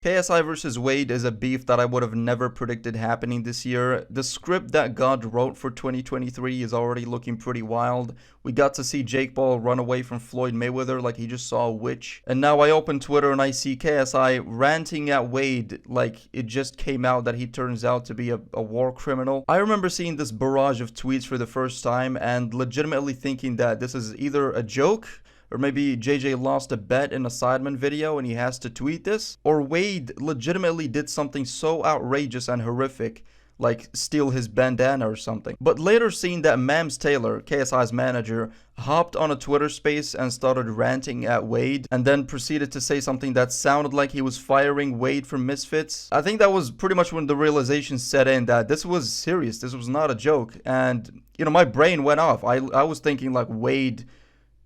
KSI versus Wade is a beef that I would have never predicted happening this year. The script that God wrote for 2023 is already looking pretty wild. We got to see Jake Paul run away from Floyd Mayweather like he just saw a witch. And now I open Twitter and I see KSI ranting at Wade like it just came out that he turns out to be a war criminal. I remember seeing this barrage of tweets for the first time and legitimately thinking that this is either a joke, or maybe JJ lost a bet in a Sidemen video and he has to tweet this, or Wade legitimately did something so outrageous and horrific, like steal his bandana or something. But later seeing that Mams Taylor, KSI's manager, hopped on a Twitter space and started ranting at Wade and then proceeded to say something that sounded like he was firing Wade from Misfits, I think that was pretty much when the realization set in that this was serious, this was not a joke. And, my brain went off. I was thinking like Wade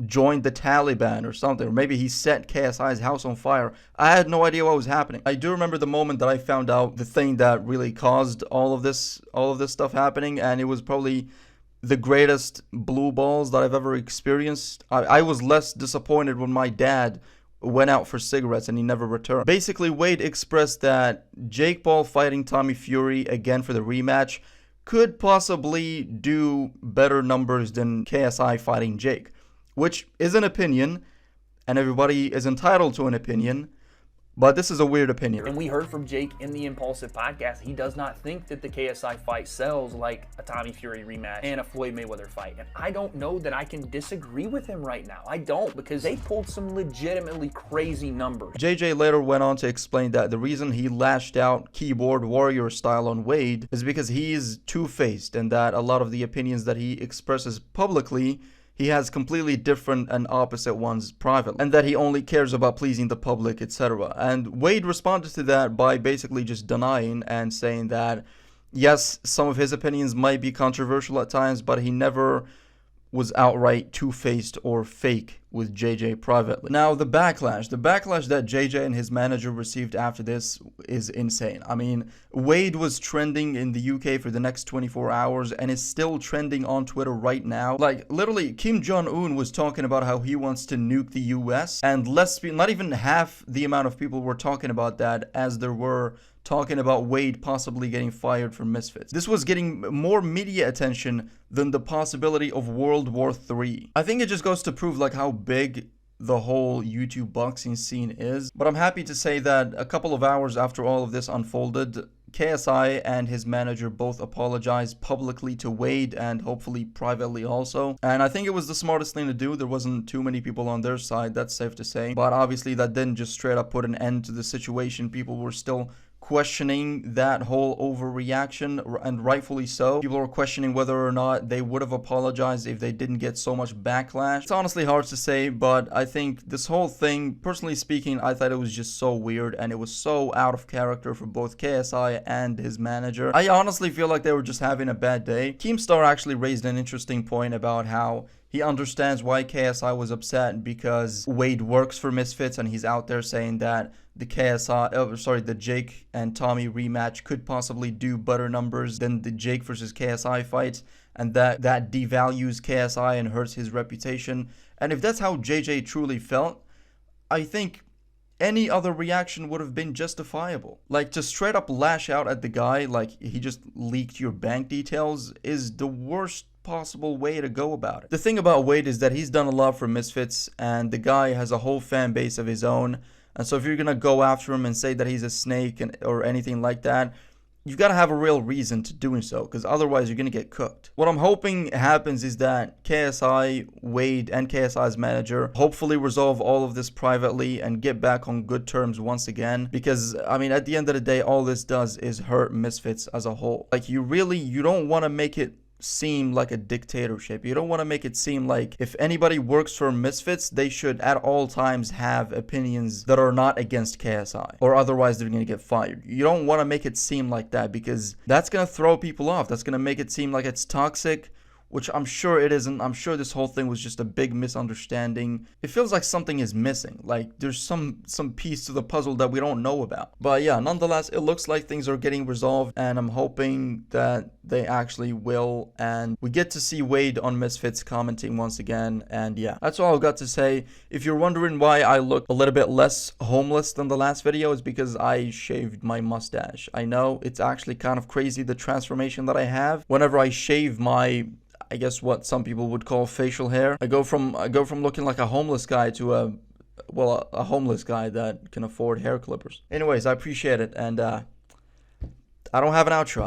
joined the Taliban or something, or maybe he set KSI's house on fire. I had no idea what was happening. I do remember the moment that I found out the thing that really caused all of this stuff happening, and it was probably the greatest blue balls that I've ever experienced. I was less disappointed when my dad went out for cigarettes and he never returned. Basically, Wade expressed that Jake Paul fighting Tommy Fury again for the rematch could possibly do better numbers than KSI fighting Jake, which is an opinion, and everybody is entitled to an opinion, but this is a weird opinion. And we heard from Jake in the Impulsive podcast, he does not think that the KSI fight sells like a Tommy Fury rematch and a Floyd Mayweather fight. And I don't know that I can disagree with him right now. I don't, because they pulled some legitimately crazy numbers. JJ later went on to explain that the reason he lashed out keyboard warrior style on Wade is because he is two-faced, and that a lot of the opinions that he expresses publicly, he has completely different and opposite ones privately, and that he only cares about pleasing the public, etc. And Wade responded to that by basically just denying and saying that, yes, some of his opinions might be controversial at times, but he never was outright two-faced or fake with JJ privately. Now, the backlash that JJ and his manager received after this is insane. I mean, Wade was trending in the UK for the next 24 hours and is still trending on Twitter right now. Like, literally, Kim Jong-un was talking about how he wants to nuke the US, and not even half the amount of people were talking about that as there were talking about Wade possibly getting fired from Misfits. This was getting more media attention than the possibility of World War III. I think it just goes to prove like how big the whole YouTube boxing scene is. But I'm happy to say that a couple of hours after all of this unfolded, KSI and his manager both apologized publicly to Wade and hopefully privately also. And I think it was the smartest thing to do. There wasn't too many people on their side, that's safe to say. But obviously that didn't just straight up put an end to the situation. People were still questioning that whole overreaction, and rightfully so. People were questioning whether or not they would have apologized if they didn't get so much backlash. It's honestly hard to say, but I think this whole thing, personally speaking, I thought it was just so weird and it was so out of character for both KSI and his manager. I honestly feel like they were just having a bad day. Keemstar actually raised an interesting point about how he understands why KSI was upset because Wade works for Misfits, and he's out there saying that the Jake and Tommy rematch could possibly do better numbers than the Jake versus KSI fight, and that devalues KSI and hurts his reputation. And if that's how JJ truly felt, I think any other reaction would have been justifiable. Like, to straight up lash out at the guy like he just leaked your bank details is the worst possible way to go about it. The thing about Wade is that he's done a lot for Misfits, and the guy has a whole fan base of his own. And so if you're gonna go after him and say that he's a snake or anything like that, you've got to have a real reason to doing so, because otherwise you're gonna get cooked. What I'm hoping happens is that KSI, Wade, and KSI's manager hopefully resolve all of this privately and get back on good terms once again, because I mean, at the end of the day, all this does is hurt Misfits as a whole. Like, you don't want to make it seem like a dictatorship. You don't want to make it seem like if anybody works for Misfits, they should at all times have opinions that are not against KSI, or otherwise they're going to get fired. You don't want to make it seem like that, because that's going to throw people off. That's going to make it seem like it's toxic, which I'm sure it isn't. I'm sure this whole thing was just a big misunderstanding. It feels like something is missing, like there's some piece to the puzzle that we don't know about. But yeah, nonetheless, it looks like things are getting resolved, and I'm hoping that they actually will, and we get to see Wade on Misfits commenting once again. And yeah, that's all I've got to say. If you're wondering why I look a little bit less homeless than the last video, is because I shaved my mustache. I know it's actually kind of crazy, the transformation that I have whenever I shave my, I guess what some people would call facial hair. I go from looking like a homeless guy to a homeless guy that can afford hair clippers. Anyways, I appreciate it, and I don't have an outro.